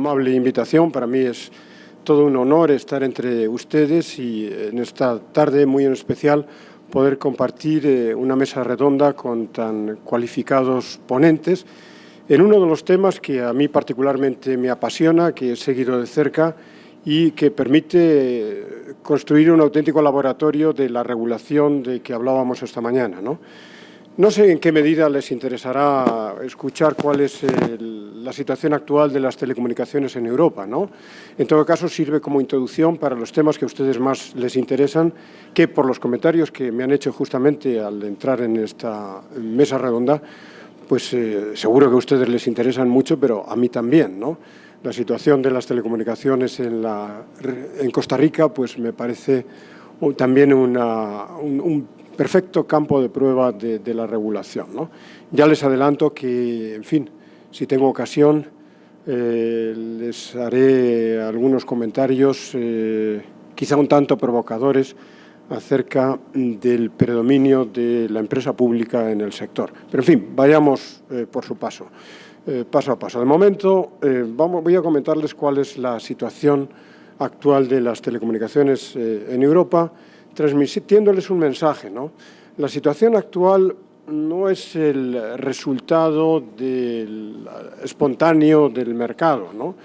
amable invitación. Para mí es todo un honor estar entre ustedes y en esta tarde muy en especial poder compartir una mesa redonda con tan cualificados ponentes en uno de los temas que a mí particularmente me apasiona, que he seguido de cerca y que permite construir un auténtico laboratorio de la regulación de que hablábamos esta mañana, ¿no? No sé en qué medida les interesará escuchar cuál es la situación actual de las telecomunicaciones en Europa, ¿no? En todo caso, sirve como introducción para los temas que a ustedes más les interesan, que por los comentarios que me han hecho justamente al entrar en esta mesa redonda, pues seguro que a ustedes les interesan mucho, pero a mí también, ¿no? La situación de las telecomunicaciones en Costa Rica, pues me parece también un perfecto campo de prueba de la regulación, ¿no? Ya les adelanto que, en fin, si tengo ocasión, les haré algunos comentarios quizá un tanto provocadores acerca del predominio de la empresa pública en el sector. Pero, en fin, vayamos por su paso a paso. De momento, voy a comentarles cuál es la situación actual de las telecomunicaciones en Europa, transmitiéndoles un mensaje, ¿no? La situación actual no es el resultado espontáneo del mercado, ¿no?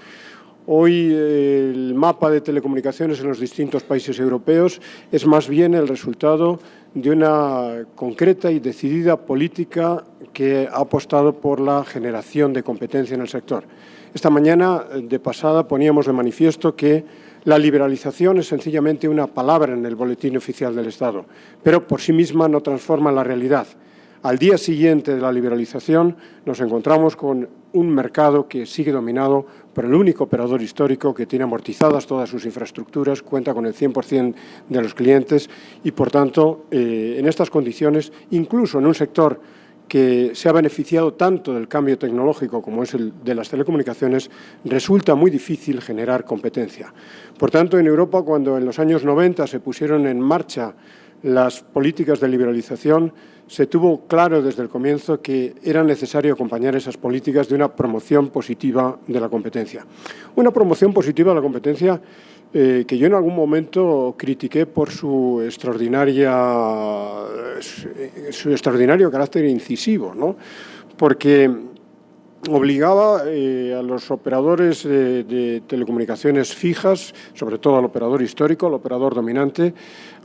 Hoy el mapa de telecomunicaciones en los distintos países europeos es más bien el resultado de una concreta y decidida política que ha apostado por la generación de competencia en el sector. Esta mañana, de pasada, poníamos de manifiesto que la liberalización es sencillamente una palabra en el boletín oficial del Estado, pero por sí misma no transforma la realidad. Al día siguiente de la liberalización nos encontramos con un mercado que sigue dominado por el único operador histórico que tiene amortizadas todas sus infraestructuras, cuenta con el 100% de los clientes y, por tanto, en estas condiciones, incluso en un sector que se ha beneficiado tanto del cambio tecnológico como es el de las telecomunicaciones, resulta muy difícil generar competencia. Por tanto, en Europa, cuando en los años 90 se pusieron en marcha las políticas de liberalización, se tuvo claro desde el comienzo que era necesario acompañar esas políticas de una promoción positiva de la competencia. Una promoción positiva de la competencia que yo en algún momento critiqué por su extraordinario carácter incisivo, ¿no? Porque obligaba a los operadores de telecomunicaciones fijas, sobre todo al operador histórico, al operador dominante,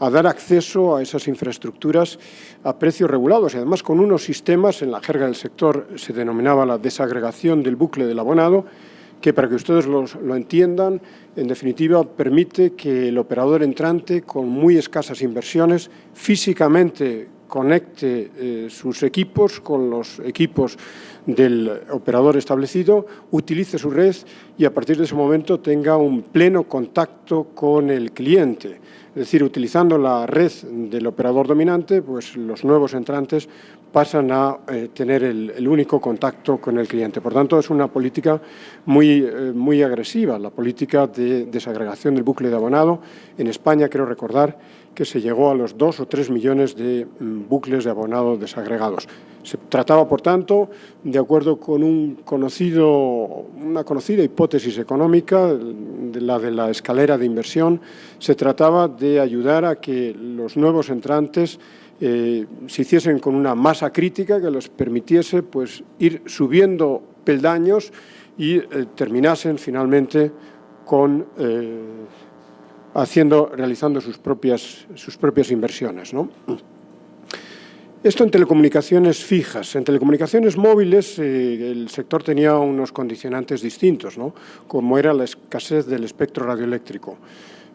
a dar acceso a esas infraestructuras a precios regulados y además con unos sistemas, en la jerga del sector se denominaba la desagregación del bucle del abonado, que para que ustedes lo entiendan, en definitiva permite que el operador entrante con muy escasas inversiones físicamente conecte sus equipos con los equipos del operador establecido, utilice su red y a partir de ese momento tenga un pleno contacto con el cliente. Es decir, utilizando la red del operador dominante, pues los nuevos entrantes pasan a tener el único contacto con el cliente. Por tanto, es una política muy agresiva, la política de desagregación del bucle de abonado. En España, creo recordar que se llegó a los 2 o 3 millones de bucles de abonado desagregados. Se trataba, por tanto, de acuerdo con una conocida hipótesis económica, la de la escalera de inversión, se trataba de ayudar a que los nuevos entrantes se hiciesen con una masa crítica que les permitiese pues, ir subiendo peldaños y terminasen finalmente con realizando sus propias inversiones, ¿no? Esto en telecomunicaciones fijas. En telecomunicaciones móviles el sector tenía unos condicionantes distintos, ¿no? Como era la escasez del espectro radioeléctrico.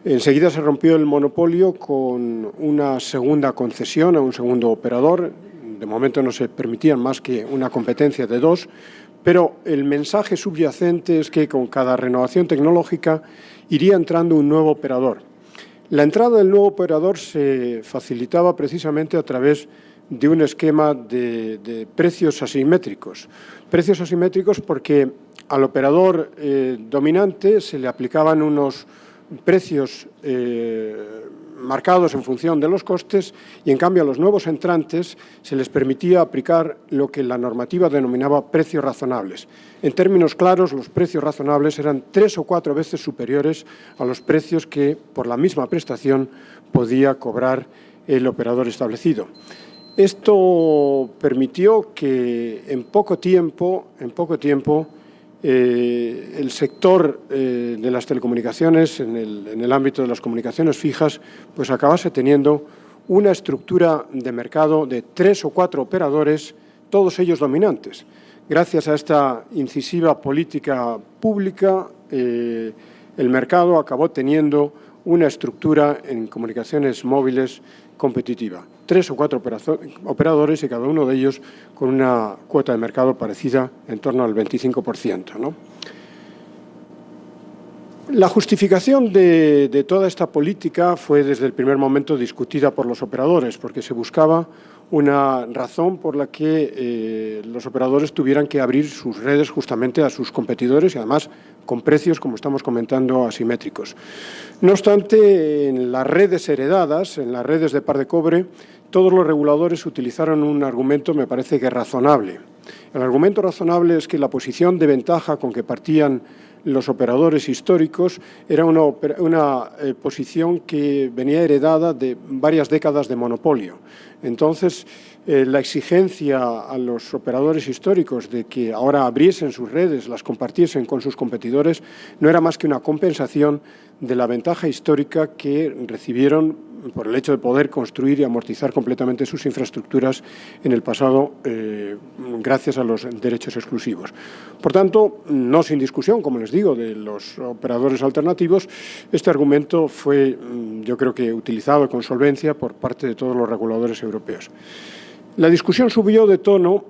Enseguida se rompió el monopolio con una segunda concesión a un segundo operador. De momento no se permitían más que una competencia de 2, pero el mensaje subyacente es que con cada renovación tecnológica iría entrando un nuevo operador. La entrada del nuevo operador se facilitaba precisamente a través de un esquema de precios asimétricos. Precios asimétricos porque al operador dominante se le aplicaban unos precios marcados en función de los costes y, en cambio, a los nuevos entrantes se les permitía aplicar lo que la normativa denominaba precios razonables. En términos claros, los precios razonables eran 3 o 4 veces superiores a los precios que, por la misma prestación, podía cobrar el operador establecido. Esto permitió que en poco tiempo, el sector de las telecomunicaciones, en el ámbito de las comunicaciones fijas, pues acabase teniendo una estructura de mercado de 3 o 4 operadores, todos ellos dominantes. Gracias a esta incisiva política pública, el mercado acabó teniendo una estructura en comunicaciones móviles competitiva. 3 o 4 operadores y cada uno de ellos con una cuota de mercado parecida en torno al 25%, ¿no? La justificación de toda esta política fue desde el primer momento discutida por los operadores, porque se buscaba una razón por la que los operadores tuvieran que abrir sus redes justamente a sus competidores y además con precios, como estamos comentando, asimétricos. No obstante, en las redes heredadas, en las redes de par de cobre, todos los reguladores utilizaron un argumento, me parece que razonable. El argumento razonable es que la posición de ventaja con que partían los operadores históricos era una posición que venía heredada de varias décadas de monopolio. Entonces, la exigencia a los operadores históricos de que ahora abriesen sus redes, las compartiesen con sus competidores, no era más que una compensación de la ventaja histórica que recibieron por el hecho de poder construir y amortizar completamente sus infraestructuras en el pasado gracias a los derechos exclusivos. Por tanto, no sin discusión, como les digo, de los operadores alternativos, este argumento fue, yo creo que, utilizado con solvencia por parte de todos los reguladores europeos. La discusión subió de tono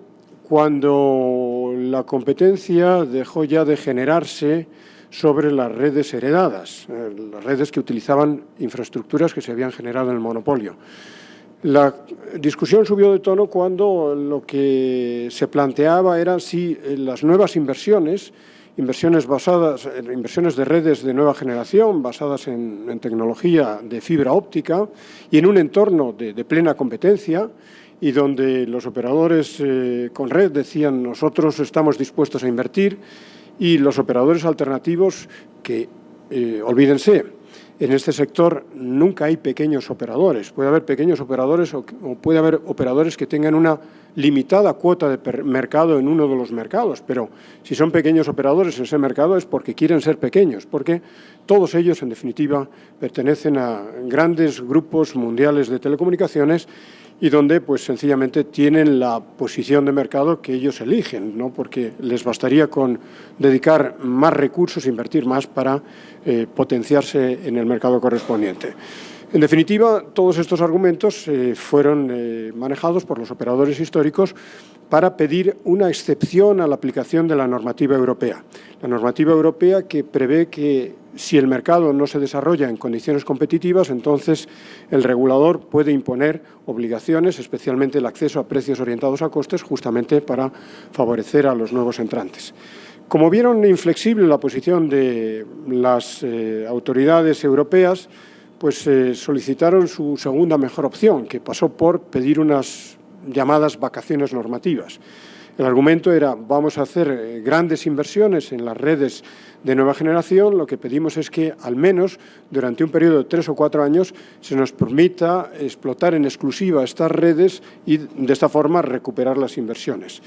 cuando la competencia dejó ya de generarse sobre las redes heredadas, las redes que utilizaban infraestructuras que se habían generado en el monopolio. La discusión subió de tono cuando lo que se planteaba era si las nuevas inversiones de redes de nueva generación basadas en tecnología de fibra óptica y en un entorno de plena competencia, y donde los operadores con red decían nosotros estamos dispuestos a invertir, y los operadores alternativos que, olvídense, en este sector nunca hay pequeños operadores. Puede haber pequeños operadores o puede haber operadores que tengan una limitada cuota de mercado en uno de los mercados, pero si son pequeños operadores en ese mercado es porque quieren ser pequeños, porque todos ellos, en definitiva, pertenecen a grandes grupos mundiales de telecomunicaciones y donde, pues, sencillamente tienen la posición de mercado que ellos eligen, ¿no? Porque les bastaría con dedicar más recursos, invertir más para potenciarse en el mercado correspondiente. En definitiva, todos estos argumentos fueron manejados por los operadores históricos para pedir una excepción a la aplicación de la normativa europea. La normativa europea que prevé que si el mercado no se desarrolla en condiciones competitivas, entonces el regulador puede imponer obligaciones, especialmente el acceso a precios orientados a costes, justamente para favorecer a los nuevos entrantes. Como vieron inflexible la posición de las autoridades europeas, pues solicitaron su segunda mejor opción, que pasó por pedir unas llamadas vacaciones normativas. El argumento era, vamos a hacer grandes inversiones en las redes de nueva generación, lo que pedimos es que al menos durante un periodo de 3 o 4 años se nos permita explotar en exclusiva estas redes y de esta forma recuperar las inversiones.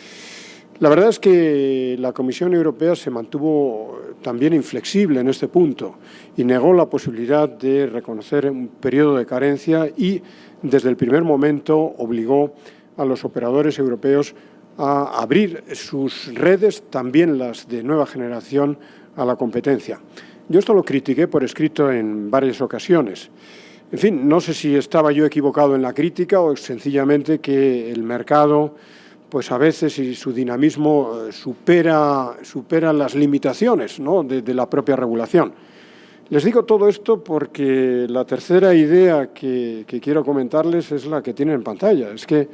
La verdad es que la Comisión Europea se mantuvo también inflexible en este punto y negó la posibilidad de reconocer un periodo de carencia y desde el primer momento obligó a los operadores europeos a abrir sus redes, también las de nueva generación, a la competencia. Yo esto lo critiqué por escrito en varias ocasiones. En fin, no sé si estaba yo equivocado en la crítica o sencillamente que el mercado, pues a veces y su dinamismo supera las limitaciones, ¿no?, de la propia regulación. Les digo todo esto porque la tercera idea que quiero comentarles es la que tienen en pantalla. Es que,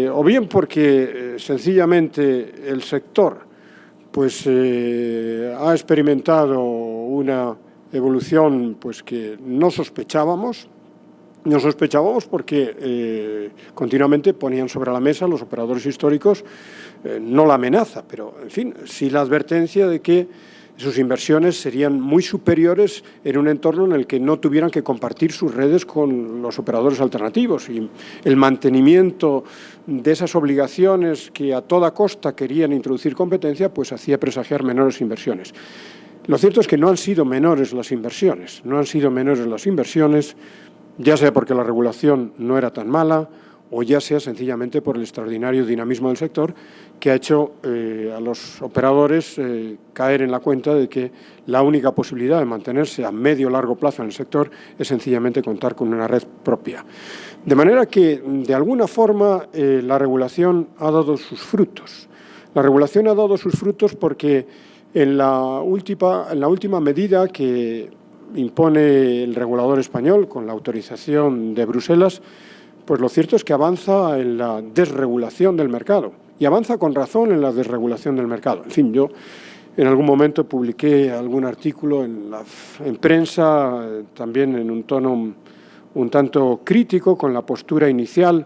o bien porque sencillamente el sector pues, ha experimentado una evolución pues, que no sospechábamos, Nos sospechábamos porque continuamente ponían sobre la mesa los operadores históricos no la amenaza, pero, en fin, sí la advertencia de que sus inversiones serían muy superiores en un entorno en el que no tuvieran que compartir sus redes con los operadores alternativos. Y el mantenimiento de esas obligaciones que a toda costa querían introducir competencia, pues hacía presagiar menores inversiones. Lo cierto es que no han sido menores las inversiones, ya sea porque la regulación no era tan mala o ya sea sencillamente por el extraordinario dinamismo del sector que ha hecho a los operadores caer en la cuenta de que la única posibilidad de mantenerse a medio o largo plazo en el sector es sencillamente contar con una red propia. De manera que, de alguna forma, la regulación ha dado sus frutos. La regulación ha dado sus frutos porque en la última medida que impone el regulador español con la autorización de Bruselas, pues lo cierto es que avanza en la desregulación del mercado y avanza con razón en la desregulación del mercado. En fin, yo en algún momento publiqué algún artículo en prensa, también en un tono un tanto crítico con la postura inicial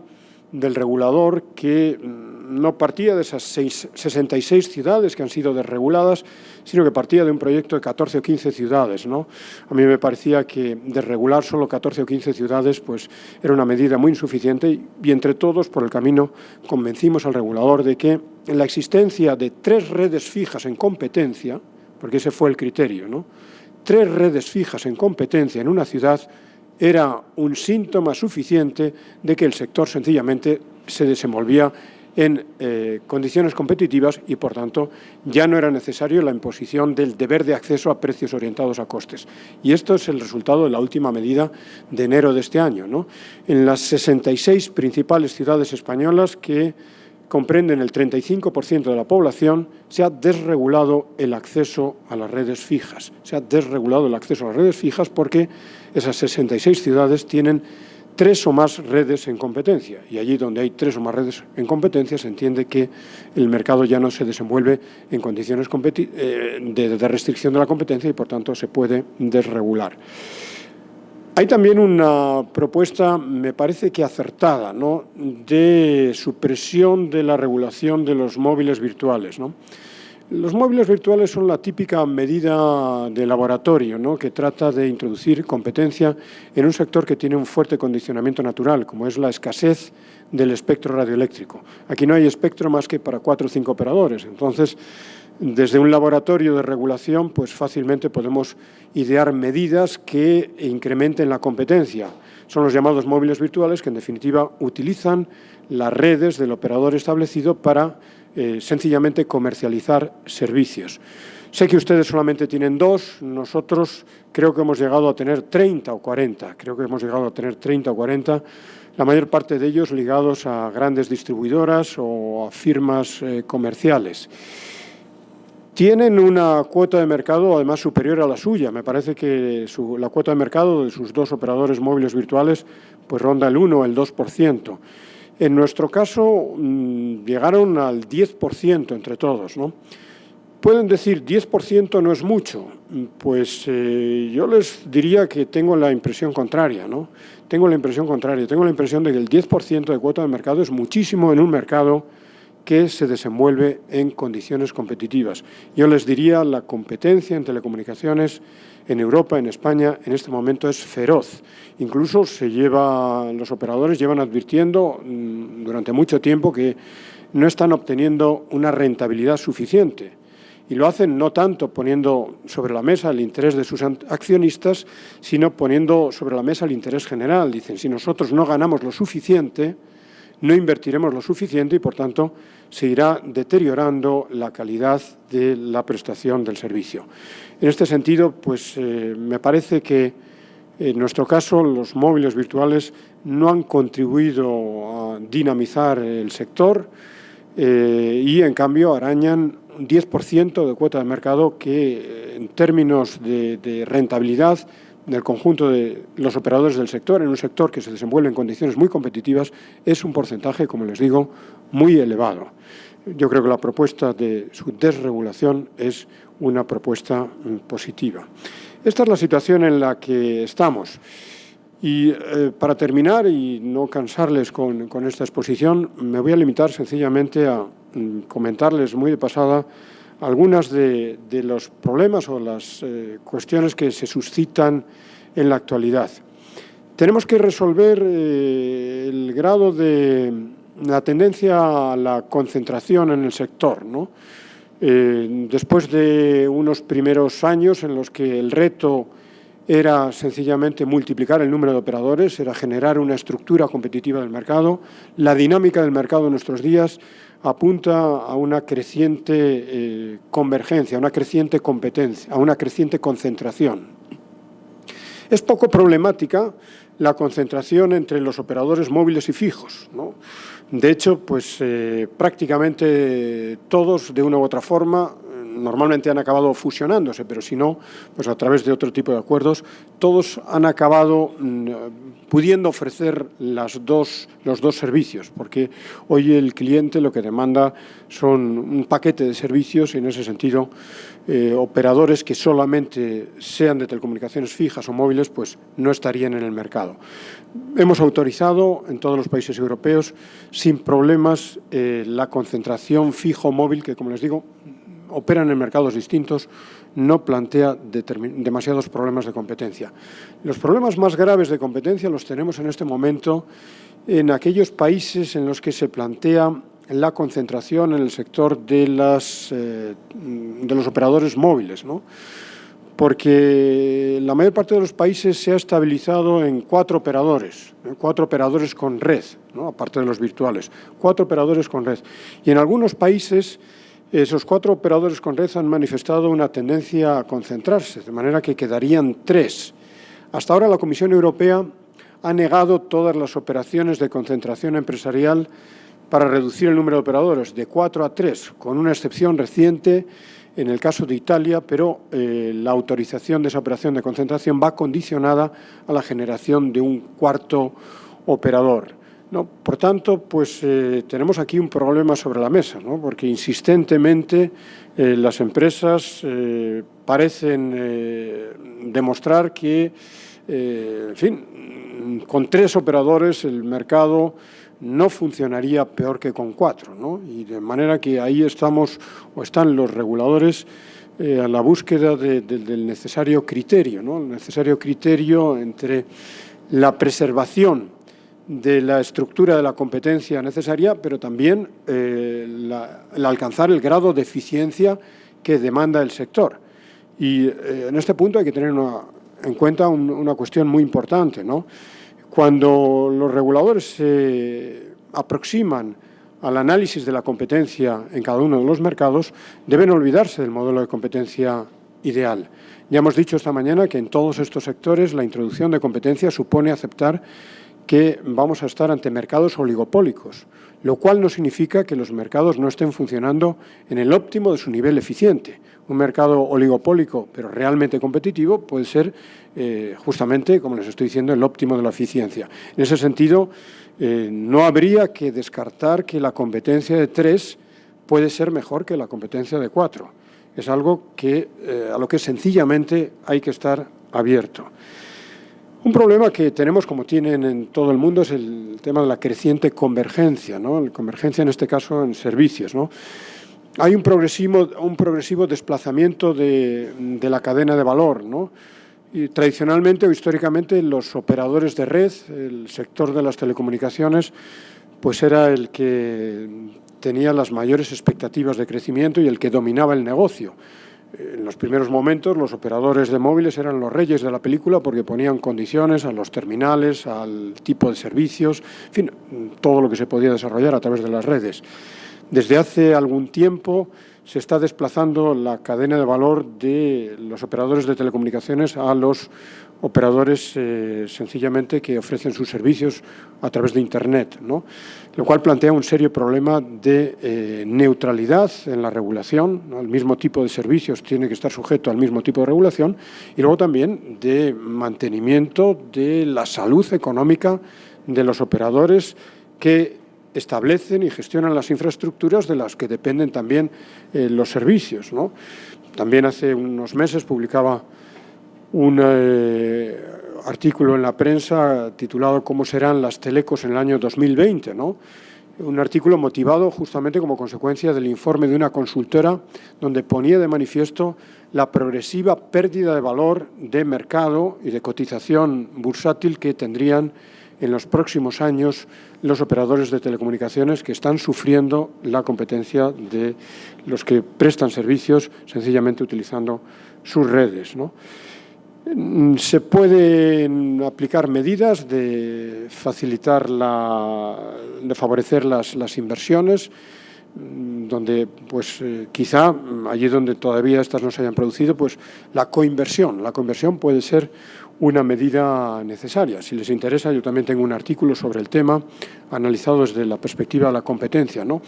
del regulador que no partía de esas 66 ciudades que han sido desreguladas, sino que partía de un proyecto de 14 o 15 ciudades, ¿no? A mí me parecía que desregular solo 14 o 15 ciudades pues, era una medida muy insuficiente y entre todos, por el camino, convencimos al regulador de que en la existencia de 3 redes fijas en competencia, porque ese fue el criterio, ¿no? 3 redes fijas en competencia en una ciudad era un síntoma suficiente de que el sector sencillamente se desenvolvía en condiciones competitivas y, por tanto, ya no era necesario la imposición del deber de acceso a precios orientados a costes. Y esto es el resultado de la última medida de enero de este año, ¿no? En las 66 principales ciudades españolas que comprenden el 35% de la población, se ha desregulado el acceso a las redes fijas. Se ha desregulado el acceso a las redes fijas porque esas 66 ciudades tienen 3 o más redes en competencia. Y allí donde hay 3 o más redes en competencia se entiende que el mercado ya no se desenvuelve en condiciones de restricción de la competencia y, por tanto, se puede desregular. Hay también una propuesta, me parece que acertada, ¿no?, de supresión de la regulación de los móviles virtuales, ¿no? Los móviles virtuales son la típica medida de laboratorio, ¿no?, que trata de introducir competencia en un sector que tiene un fuerte condicionamiento natural, como es la escasez del espectro radioeléctrico. Aquí no hay espectro más que para 4 o 5 operadores. Entonces, desde un laboratorio de regulación, pues fácilmente podemos idear medidas que incrementen la competencia. Son los llamados móviles virtuales que, en definitiva, utilizan las redes del operador establecido para sencillamente comercializar servicios. Sé que ustedes solamente tienen 2, nosotros creo que hemos llegado a tener 30 o 40, la mayor parte de ellos ligados a grandes distribuidoras o a firmas comerciales. Tienen una cuota de mercado además superior a la suya. Me parece que la cuota de mercado de sus 2 operadores móviles virtuales pues ronda el 1 o el 2%. En nuestro caso llegaron al 10% entre todos, ¿no? Pueden decir 10% no es mucho. Pues yo les diría que tengo la impresión contraria, ¿no? Tengo la impresión de que el 10% de cuota de mercado es muchísimo en un mercado que se desenvuelve en condiciones competitivas. Yo les diría, la competencia en telecomunicaciones en Europa, en España, en este momento es feroz. Incluso los operadores llevan advirtiendo durante mucho tiempo que no están obteniendo una rentabilidad suficiente. Y lo hacen no tanto poniendo sobre la mesa el interés de sus accionistas, sino poniendo sobre la mesa el interés general. Dicen, si nosotros no ganamos lo suficiente, no invertiremos lo suficiente y, por tanto, se irá deteriorando la calidad de la prestación del servicio. En este sentido, pues me parece que en nuestro caso los móviles virtuales no han contribuido a dinamizar el sector y, en cambio, arañan un 10% de cuota de mercado que, en términos de rentabilidad del conjunto de los operadores del sector, en un sector que se desenvuelve en condiciones muy competitivas, es un porcentaje, como les digo, muy elevado. Yo creo que la propuesta de su desregulación es una propuesta positiva. Esta es la situación en la que estamos. Y para terminar y no cansarles con esta exposición, me voy a limitar sencillamente a comentarles muy de pasada algunas de los problemas o las cuestiones que se suscitan en la actualidad. Tenemos que resolver el grado de la tendencia a la concentración en el sector, ¿no? Después de unos primeros años en los que el reto era sencillamente multiplicar el número de operadores, era generar una estructura competitiva del mercado, la dinámica del mercado en nuestros días apunta a una creciente convergencia, a una creciente competencia, a una creciente concentración. Es poco problemática la concentración entre los operadores móviles y fijos, ¿no? De hecho, pues prácticamente todos, de una u otra forma, normalmente han acabado fusionándose, pero si no, pues a través de otro tipo de acuerdos, todos han acabado pudiendo ofrecer los dos servicios, porque hoy el cliente lo que demanda son un paquete de servicios y en ese sentido operadores que solamente sean de telecomunicaciones fijas o móviles pues no estarían en el mercado. Hemos autorizado en todos los países europeos sin problemas la concentración fijo-móvil que, como les digo, operan en mercados distintos, no plantea demasiados problemas de competencia. Los problemas más graves de competencia los tenemos en este momento en aquellos países en los que se plantea la concentración en el sector de los operadores móviles, ¿no? Porque la mayor parte de los países se ha estabilizado en 4 operadores con red, ¿no? Aparte de los virtuales, 4 operadores con red. Y en algunos países esos 4 operadores con red han manifestado una tendencia a concentrarse, de manera que quedarían 3. Hasta ahora la Comisión Europea ha negado todas las operaciones de concentración empresarial para reducir el número de operadores de 4 a 3, con una excepción reciente en el caso de Italia, pero la autorización de esa operación de concentración va condicionada a la generación de un 4º operador. No, por tanto, pues tenemos aquí un problema sobre la mesa, ¿no? Porque insistentemente las empresas parecen demostrar que, en fin, con 3 operadores el mercado no funcionaría peor que con 4, ¿no? Y de manera que ahí estamos, o están los reguladores a la búsqueda del necesario criterio, ¿no? El necesario criterio entre la preservación de la estructura de la competencia necesaria, pero también el alcanzar el grado de eficiencia que demanda el sector. Y en este punto hay que tener en cuenta una cuestión muy importante, ¿no? Cuando los reguladores se aproximan al análisis de la competencia en cada uno de los mercados, deben olvidarse del modelo de competencia ideal. Ya hemos dicho esta mañana que en todos estos sectores la introducción de competencia supone aceptar que vamos a estar ante mercados oligopólicos, lo cual no significa que los mercados no estén funcionando en el óptimo de su nivel eficiente. Un mercado oligopólico, pero realmente competitivo, puede ser justamente, como les estoy diciendo, el óptimo de la eficiencia. En ese sentido, no habría que descartar que la competencia de 3 puede ser mejor que la competencia de 4. Es algo a lo que sencillamente hay que estar abierto. Un problema que tenemos, como tienen en todo el mundo, es el tema de la creciente convergencia, ¿no? La convergencia, en este caso, en servicios, ¿no? Hay un progresivo desplazamiento de la cadena de valor, ¿no? Y tradicionalmente o históricamente los operadores de red, el sector de las telecomunicaciones, pues era el que tenía las mayores expectativas de crecimiento y el que dominaba el negocio. En los primeros momentos los operadores de móviles eran los reyes de la película porque ponían condiciones a los terminales, al tipo de servicios, en fin, todo lo que se podía desarrollar a través de las redes. Desde hace algún tiempo se está desplazando la cadena de valor de los operadores de telecomunicaciones a los operadores sencillamente que ofrecen sus servicios a través de Internet, ¿no? Lo cual plantea un serio problema de neutralidad en la regulación, ¿no? El mismo tipo de servicios tiene que estar sujeto al mismo tipo de regulación y luego también de mantenimiento de la salud económica de los operadores que establecen y gestionan las infraestructuras de las que dependen también los servicios, ¿no? También hace unos meses publicaba artículo en la prensa titulado «¿Cómo serán las telecos en el año 2020?», ¿no? Un artículo motivado justamente como consecuencia del informe de una consultora donde ponía de manifiesto la progresiva pérdida de valor de mercado y de cotización bursátil que tendrían en los próximos años los operadores de telecomunicaciones, que están sufriendo la competencia de los que prestan servicios sencillamente utilizando sus redes, ¿no? Se pueden aplicar medidas de facilitar, de favorecer las inversiones, donde pues quizá allí donde todavía estas no se hayan producido, pues la coinversión puede ser una medida necesaria. Si les interesa, yo también tengo un artículo sobre el tema analizado desde la perspectiva de la competencia, ¿no?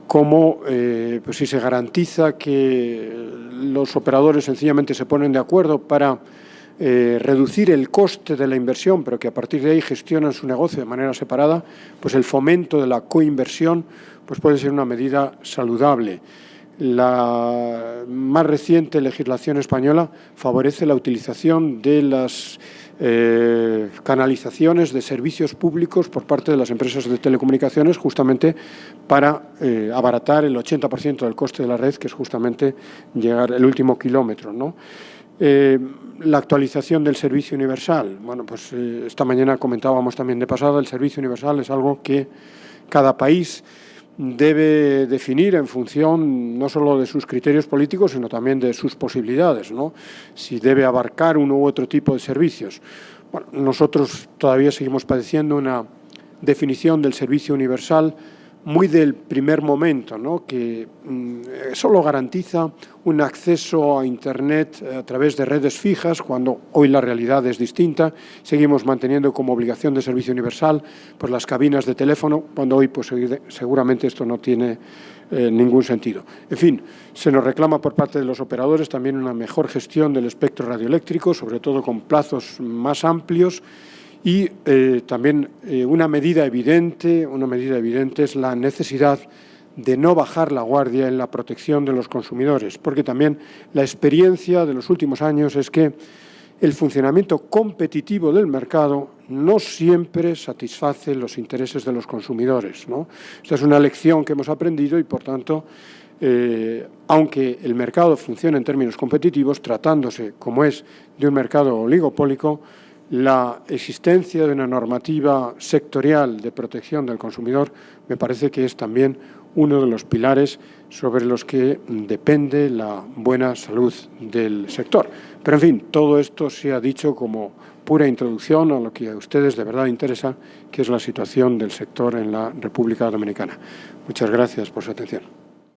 Cómo pues si se garantiza que los operadores sencillamente se ponen de acuerdo para reducir el coste de la inversión, pero que a partir de ahí gestionan su negocio de manera separada, pues el fomento de la coinversión pues puede ser una medida saludable. La más reciente legislación española favorece la utilización de las canalizaciones de servicios públicos por parte de las empresas de telecomunicaciones, justamente para abaratar el 80% del coste de la red, que es justamente llegar el último kilómetro, ¿no? La actualización del servicio universal. Bueno, pues esta mañana comentábamos también de pasada, el servicio universal es algo que cada país debe definir en función no solo de sus criterios políticos, sino también de sus posibilidades, ¿no? Si debe abarcar uno u otro tipo de servicios. Bueno, nosotros todavía seguimos padeciendo una definición del servicio universal muy del primer momento, ¿no? Que solo garantiza un acceso a Internet a través de redes fijas, cuando hoy la realidad es distinta. Seguimos manteniendo como obligación de servicio universal pues las cabinas de teléfono, cuando hoy pues seguramente esto no tiene ningún sentido. En fin, se nos reclama por parte de los operadores también una mejor gestión del espectro radioeléctrico, sobre todo con plazos más amplios. Y también una medida evidente es la necesidad de no bajar la guardia en la protección de los consumidores, porque también la experiencia de los últimos años es que el funcionamiento competitivo del mercado no siempre satisface los intereses de los consumidores, ¿no? Esta es una lección que hemos aprendido y, por tanto, aunque el mercado funcione en términos competitivos, tratándose, como es, de un mercado oligopólico, la existencia de una normativa sectorial de protección del consumidor me parece que es también uno de los pilares sobre los que depende la buena salud del sector. Pero, en fin, todo esto se ha dicho como pura introducción a lo que a ustedes de verdad interesa, que es la situación del sector en la República Dominicana. Muchas gracias por su atención.